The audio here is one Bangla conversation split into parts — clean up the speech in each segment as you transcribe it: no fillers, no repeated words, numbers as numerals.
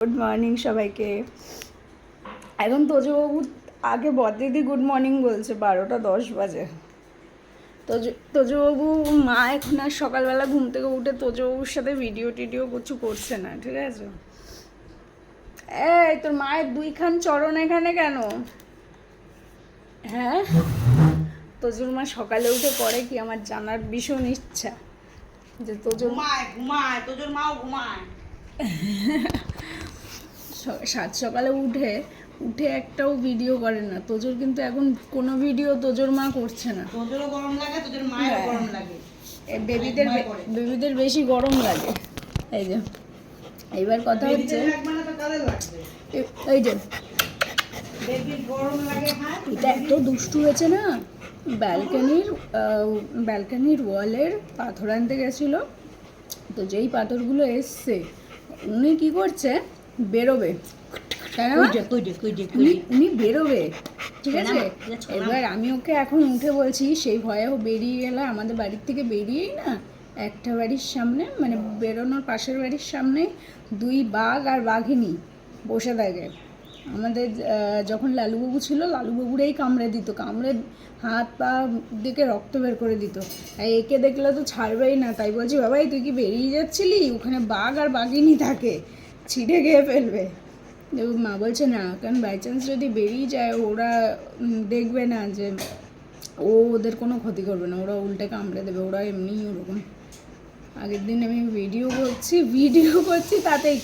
গুড মর্নিং সবাইকে। এখন তোজবাবু আগে বদিদি গুড মর্নিং বলছে, 12টা 10 বাজে। তোজবাবু মা এখন আর সকালবেলা ঘুম থেকে উঠে তোজবাবুর সাথে ভিডিও টিডিও কিছু করছে না, ঠিক আছে? এই তোর মায়ের 2খান চরণ এখানে কেন? হ্যাঁ, তোজোর মা সকালে উঠে করে কি আমার জানার ভীষণ ইচ্ছা যে তোজোর ঘুমায় তোজোর মাও ঘুমায়। সাত সকালে উঠে একটাও ভিডিও করে না তোজোর, কিন্তু এখন কোনো ভিডিও তোজোর মা করছে না। তোজোরও গরম লাগে, তোজোর মায়েরও গরম লাগে। বেবিদের বেশি গরম লাগে। এই যে এইবার কথা হচ্ছে, এই যে এটা এত দুষ্টু হয়েছে না, ব্যালকানির ওয়ালের পাথর আনতে গেছিল, তো যেই পাথরগুলো এসছে উনি কি করছে, বেরোবে, উনি বেরোবে, ঠিক আছে? এবার আমি ওকে এখন উঠে বলছি, সেই ভয়েও বেরিয়ে গেলে আমাদের বাড়ির থেকে বেরিয়েই না একটা বাড়ির সামনে, মানে বেরোনোর পাশের বাড়ির সামনে 2 বাঘ আর বাঘিনী বসে থাকে। আমাদের যখন লালুবাবু ছিল, লালুবাবুরেই কামড়ে দিত, কামড়ে হাত পা দিকে রক্ত বের করে দিত। একে দেখলে তো ছাড়বেই না, তাই বলছি বাবাই তুই কি বেরিয়ে যাচ্ছিলি, ওখানে বাঘ আর বাঘিনী থাকে, ছিঁড়ে খেয়ে ফেলবে। মা বলছে না, কারণ বাই চান্স যদি বেরিয়ে যায় ওরা দেখবে না যে ওদের কোনো ক্ষতি করবে না, ওরা উল্টে কামড়ে দেবে, ওরা এমনিই ওরকম। আগের দিন আমি ভিডিও করছি তাতেই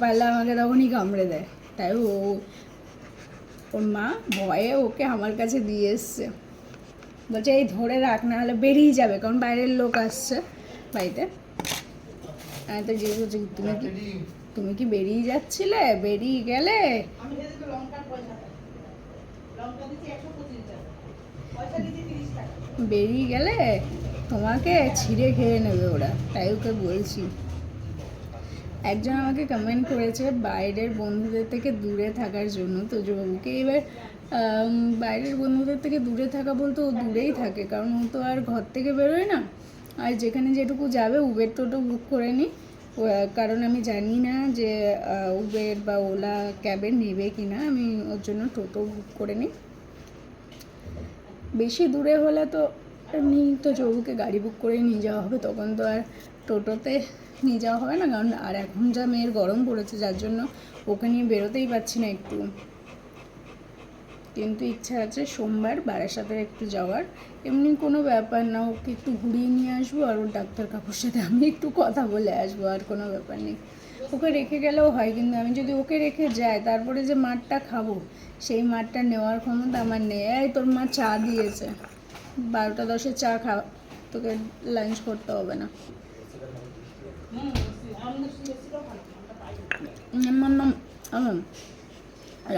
পারলে আমাকে তখনই কামড়ে দেয়, তাই ওর মা ভয়ে ওকে আমার কাছে দিয়ে এসছে, বলছে এই ধরে রাখ, না হলে বেরিয়ে যাবে, কারণ বাইরের লোক আসছে বাড়িতে। তো যে বলছে তুমি কি বেরিয়ে যাচ্ছিলে, বেরিয়ে গেলে তোমাকে ছিঁড়ে খেয়ে নেবে ওরা, তাই ওকে বলছি। একজন আমাকে কমেন্ট করেছে বাইরের বন্ধুদের থেকে দূরে থাকার জন্য তোজবাবুকে। এবার বাইরের বন্ধুদের থেকে দূরে থাকা বলতে ও দূরেই থাকে, কারণ ও তো আর ঘর থেকে বেরোয় না, আর যেখানে যেটুকু যাবে উবের টোটো বুক করে নিই, কারণ আমি জানি না যে উবের বা ওলা ক্যাবে নেবে কি না, আমি ওর জন্য টোটো বুক করে নিই। বেশি দূরে হলে তো এমনি তো চৌকে গাড়ি বুক করে নিয়ে যাওয়া হবে, তখন তো আর টোটোতে নিয়ে যাওয়া হবে না, কারণ আর এখন যা মেয়ের গরম পড়েছে, যার জন্য ওকে নিয়ে বেরোতেই পারছি না একটু। কিন্তু ইচ্ছা আছে সোমবার বারাসাতে একটু যাওয়ার, এমনি কোনো ব্যাপার না, ওকে একটু ঘুরিয়ে নিয়ে আসবো, আর ওর ডাক্তার কাকুর সাথে আমি একটু কথা বলে আসবো, আর কোনো ব্যাপার নেই। ওকে রেখে গেলেও হয়, কিন্তু আমি যদি ওকে রেখে যাই তারপরে যে মাঠটা খাবো, সেই মাঠটা নেওয়ার ক্ষমতা আমার নেই। এই তোর মা চা দিয়েছে, 12টা 10 চা খা, তোকে লাঞ্চ করতে হবে না।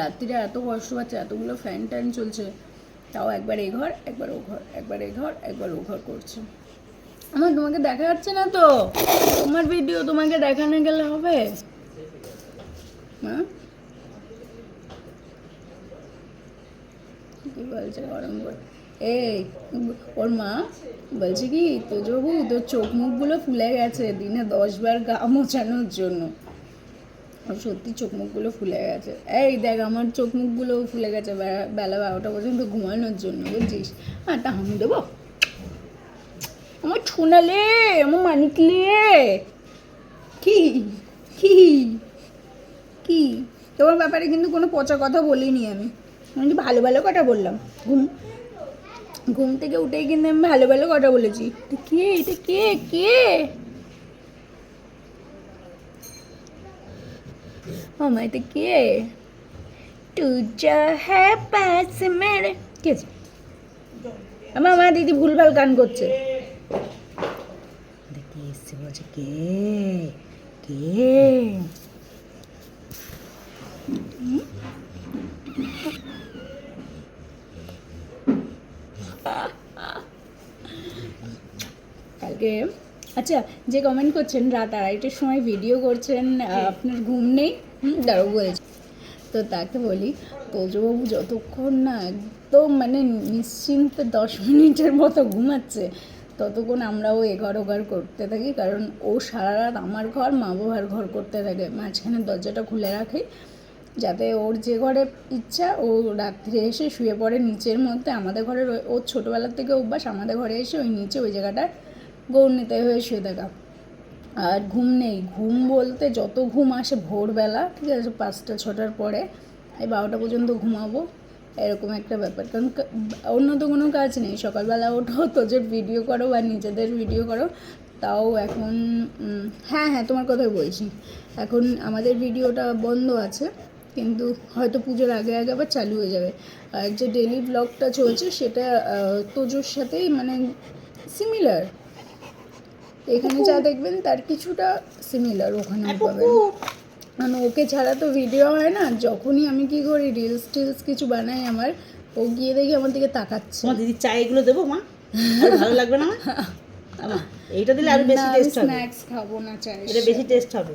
রাত্রিরে এত কষ্ট পাচ্ছে, এতগুলো ফ্যান ট্যান চলছে, তাও একবার এই ঘর একবার ও ঘর, একবার এই ঘর একবার ও ঘর করছে। তোমাকে দেখা যাচ্ছে না তো, তোমার ভিডিও তোমাকে দেখানো গেলে হবে? হ্যাঁ, কি বলছে গরম করে? এই ওর মা বলছে কি, তোজবাবু তোর চোখ মুখগুলো ফুলে গেছে দিনে 10 বার গা মোছানোর জন্য। সত্যি চোখ মুখগুলো ফুলে গেছে, এই দেখ আমার চোখ মুখগুলো ফুলে গেছে বেলা 12টা পর্যন্ত ঘুমানোর জন্য, বুঝছিস? আর তা আমি দেবো আমার ছোনালে, আমার মানিকলে, কি কি কি তোমার ব্যাপারে কিন্তু কোনো পচা কথা বলিনি আমি ভালো ভালো কথা বললাম। ঘুম থেকে উঠেই কিন্তু আমি ভালো ভালো কথা বলেছি। এটা কে কে মামা, এটা কে? তুজা হ্যাঁ পাস মেরে, কে আছে? আমার দিদি ভুলভাল গান করছে, দেখি এসছে, বলছে কে কে। কালকে আচ্ছা, যে কমেন্ট করছেন রাত 2:30টার সময় ভিডিও করছেন, আপনার ঘুম নেই, দাঁড়াও বলেছে, তো তাকে বলি তোজবাবু যতক্ষণ না একদম মানে নিশ্চিন্তে 10 মিনিটের মতো ঘুমাচ্ছে, ততক্ষণ আমরাও এঘর ওঘর করতে থাকি, কারণ ও সারা রাত আমার ঘর মা বাবার ঘর করতে থাকে। মাঝখানে দরজাটা খুলে রাখি যাতে ওর যে ঘরে ইচ্ছা ও রাত্রে এসে শুয়ে পড়ে নিচের মধ্যে। আমাদের ঘরের ওর ছোটোবেলার থেকে অভ্যাস আমাদের ঘরে এসে ওই নিচে ওই জায়গাটায় গৌরনীতে হয়ে শুয়ে থাকা। আর ঘুম নেই, ঘুম বলতে যত ঘুম আসে ভোরবেলা, ঠিক আছে, 5টা 6টার পরে, এই 12টা পর্যন্ত ঘুমাবো, এরকম একটা ব্যাপার। কারণ অন্য তো কোনো কাজ নেই, সকালবেলা ওঠো, তোদের ভিডিও করো বা নিজেদের ভিডিও করো। তাও এখন হ্যাঁ হ্যাঁ তোমার কথাই বলছি, এখন আমাদের ভিডিওটা বন্ধ আছে, কিন্তু হয়তো পুজোর আগে আগে আবার চালু হয়ে যাবে। আর যে ডেলি ব্লগটা চলছে সেটা তোজোর সাথেই মানে সিমিলার, এখানে যা দেখবেন তার কিছুটা সিমিলার ওখানে পাবেন। কারণ ওকে ছাড়া তো ভিডিও হয় না। যখনই আমি কি করি রিলস টিলস কিছু বানাই আমার, ও গিয়ে দেখি আমার দিকে তাকাচ্ছে। তোমার দিদির চা এগুলো দেবো মা? আর ভালো লাগবে না মা? এইটা দিলে আরো বেশি টেস্ট হবে। স্ন্যাক্স খাবো না, চাই এটা বেশি টেস্ট হবে,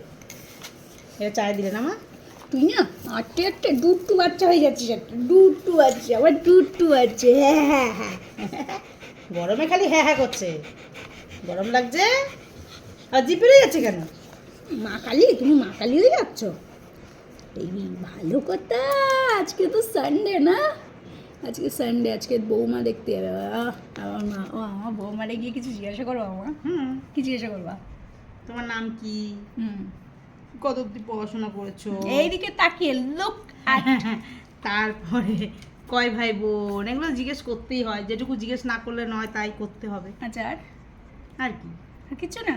এটা চায় দিলে না মা? তুই না আটটে আটটে দুট্টু বাচ্চা হয়ে যাচ্ছিস, একটা দুট্টু বাচ্চা, আবার দুট্টু বাচ্চা, হ্যাঁ হ্যাঁ হ্যাঁ। গরমে খালি হ্যাঁ হ্যাঁ করছে, গরম লাগছে আর জিভ বেরিয়ে যাচ্ছে কেন? মা কালী, তুমি মা কালী হয়ে যাচ্ছ? এই ভালো কথা, আজকে তো সানডে না, আজকে সানডে, আজকে বৌমা দেখতে যাবে। আমার মা, ও আমার বৌমারে গিয়ে কিছু জিজ্ঞাসা করবো? আমার কি জিজ্ঞাসা করবা? তোমার নাম কি, কত অব্দি পড়াশোনা করেছো, এইদিকে তাকিয়ে লোক, তারপরে কয় ভাই বোন, এগুলো জিজ্ঞেস করতেই হয়, যেটুকু জিজ্ঞেস না করলে নয় তাই করতে হবে। আচ্ছা আর কি, আর কিছু না?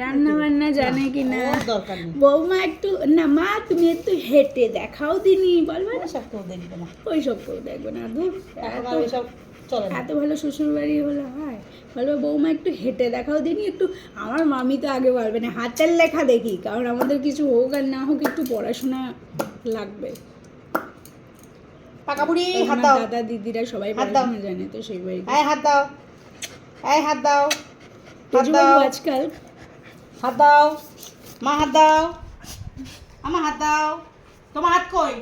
রান্না বান্না জানে কি না? দরকার নেই। বৌমা একটু না, মা তুমি একটু হেঁটে দেখাও দিনি, বলবে না? সব কেউ দেখবে না, ওই সব কেউ দেখবে না, ধুর, সব চলে না। এত ভালো শ্বশুর বাড়ি হলে হয়? বলবে বৌমা একটু হেঁটে দেখাও দিনি একটু। আমার মামি তো আগে বলবে না হাতের লেখা দেখি, কারণ আমাদের কিছু হোক আর না হোক একটু পড়াশোনা লাগবে। পাকা বুড়ি হাত দাও, দাদা দিদিরা সবাই হাত দাও। পড়াশোনা জানে তো সেই বাড়ি। এই হাত দাও, এই হাত দাও, হাত তেজু দাও, বাবু আজকাল হাত দাও, মা হাত দাও, আমার হাত দাও। তোমার হাত কই?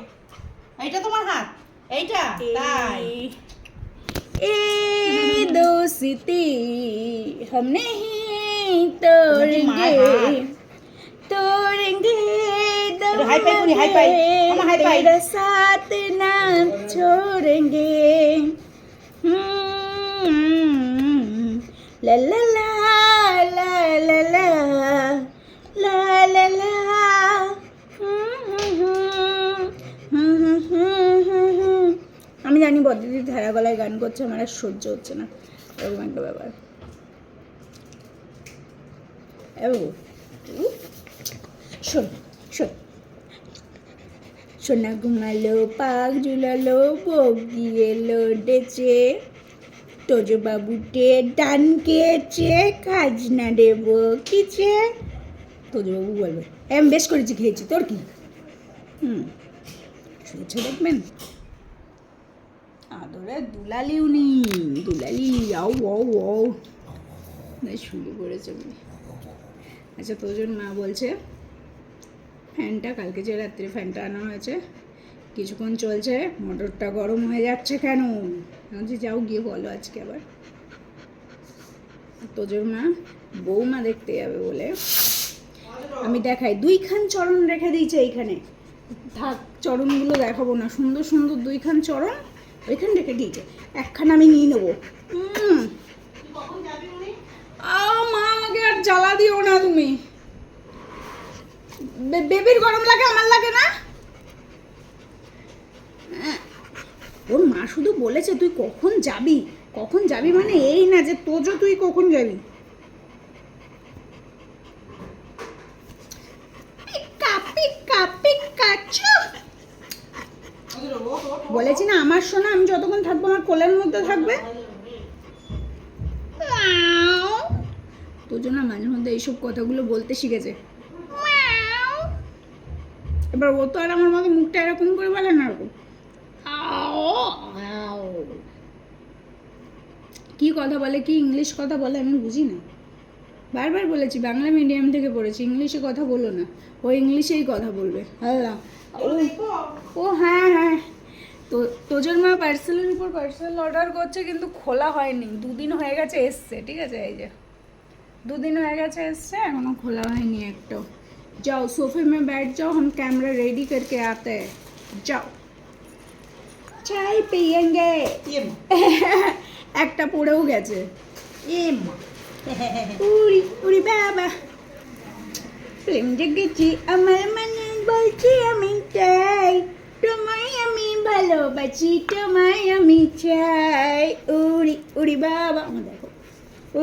এইটা তোমার হাত? এইটা? তাই ए दोस्ती हम नहीं तोड़ेंगे, तोड़ेंगे हाई फाई पूरी, हाई फाई, मामा हाई फाई। तेरा साथ ना छोड़ेंगे। ला ला ला ला ला ला ला ला ला। আমি জানি বদ্দিদি ধারা গলায় গান করছে, আমার আর সহ্য হচ্ছে না, এরকম একটা ব্যাপার। শোন শোন, সোনা ঘুমালো, পাক ঝুলালো, বগি এলো ডেচে, তোজো বাবুটে ডান কেছে, খাজনা দেব কিছে। তোজো বাবু বলবে আমি বেশ করেছি, খেয়েছি, তোর কি? শুয়েছে দেখবেন। আদরে দুলালি, উনি দুলালি, আও আও আও, শুয়ে পড়েছে উনি। আচ্ছা তোজন মা বলছে ফ্যানটা, কালকে যে রাত্রে ফ্যানটা আনা হয়েছে কিছুক্ষণ চলছে, মোটরটা গরম হয়ে যাচ্ছে কেন? বলছি যাও গিয়ে বলো আজকে আবার। তোজোর মা বৌমা দেখতে যাবে বলে আমি দেখাই, 2খান চরণ রেখে দিয়েছে এইখানে, থাক চরণগুলো দেখাবো না, সুন্দর সুন্দর 2খান চরণ ওইখানে রেখে দিয়েছে, একখান আমি নিয়ে নেবো। মা আমাকে আর জ্বালা দিও না তুমি, বেবির গরম লাগে, আমার লাগে না। ওর মা শুধু বলেছে তুই কখন যাবি, কখন যাবি, মানে এই না যে তোজো তুই কখন যাবি। বলেছি না আমার সোনা, আমি যতক্ষণ থাকবো আমার কোলের মধ্যে থাকবে। তোর জন্য মাঝে মধ্যে এইসব কথাগুলো বলতে শিখেছে। এবার ও তো আর আমার মতো মুখটা এরকম করে বলে না, এরকম কি কথা বলে, কি ইংলিশ কথা বলে আমি বুঝি না। বারবার বলেছি বাংলা মিডিয়াম থেকে পড়েছি, ইংলিশে কথা বলো না, ও ইংলিশেই কথা বলবে। ও হ্যাঁ হ্যাঁ তো তোজোর মা পার্সেলের উপর পার্সেল অর্ডার করছে কিন্তু খোলা হয়নি, 2 দিন হয়ে গেছে এসছে, ঠিক আছে, এই যে 2 दिन হয়ে গেছে এসছে, এখনো খোলা হয়নি একটাও। যাও सोफे में बैठ जाओ, हम कैमरा रेडी करके आते हैं, जाओ चाय पियेंगे। ইয়ে মা একটা পড়েও গেছে। এ মা উড়ি উড়ি বাবা, প্রেম জেগেছি আমার মনে, বলছি আমি চাই তোমায়, আমি ভালোবাসি তোমায় আমি চাই। উড়ি উড়ি বাবা, আমার দেখো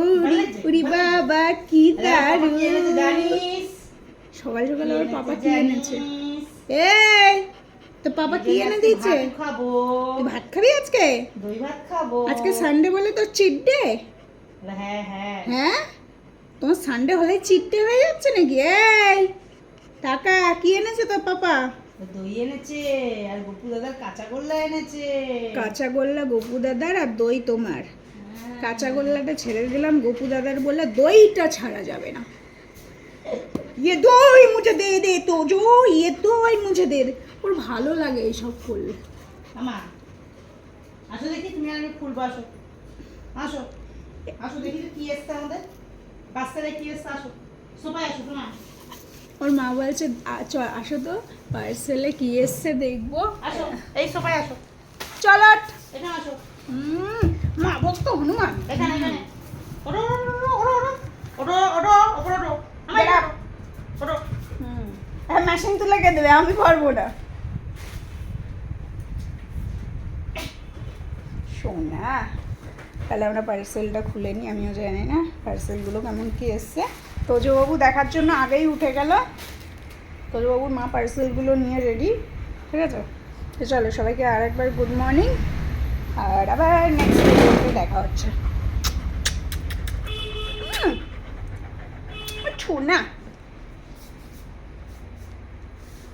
উড়ি উড়ি বাবা কি দারুণ। জানিস সকাল সকাল আবার পাপা কি এনেছে? জানিস? এই তো পাপা কি এনে দিয়েছে? ভাত খাবো, তুই ভাত খাবি আজকে? দই ভাত খাবো। আজকে সানডে বলে তো চিট ডে। হ্যাঁ হ্যাঁ হ্যাঁ, তোমার সানডে হলে চিট ডে হয়ে যাচ্ছে নাকি? এই টাকা কি এনেছে তোর পাপা? দই এনেছে আর গপু দাদার কাঁচা গোল্লা এনেছে। কাঁচা গোল্লা গপু দাদার, আর দই তোমার। হ্যাঁ। কাঁচা গোল্লাটা ছেড়ে দিলাম, গপু দাদার বললে দইটা ছাড়া যাবে না। ইয়ে দই মুঝে দে দে তো জো, ইয়ে দই মুঝে দে দে। ওর ভালো লাগে এইসব করলে। আমা আসো দেখি, তুমি আর আমি খুলবো, আসো আসো আসো দেখি তো কি এসছে আমাদের বাচ্চারা, কি এসছে, আসো সোফায় আসো তোমার। ওর মা বলছে আসো তো পার্সেলে কি এসছে দেখবো। আসো এই সোফায় আসো, চলো এখানে আসো, মা ভক্ত হনুমান। এখানে এখানে ওঠো ওঠো ওঠো ওঠো ওঠো ওঠো ওঠো আমার বেড়া। ওঠো। হ্যাঁ, মেশিন তুলে কে দেবে, আমি পারবো না। সোনা, তাহলে আমরা পার্সেলটা খুলে নিই, আমিও জানি না পার্সেলগুলো কেমন কি এসছে। তোজবাবু দেখার জন্য আগেই উঠে গেল। তোজবাবুর মা পার্সেলগুলো নিয়ে রেডি, ঠিক আছে। তো চলো সবাইকে আর একবার গুড মর্নিং, আর আবার নেক্সট ভিডিওতে দেখা হচ্ছে। ছোনা।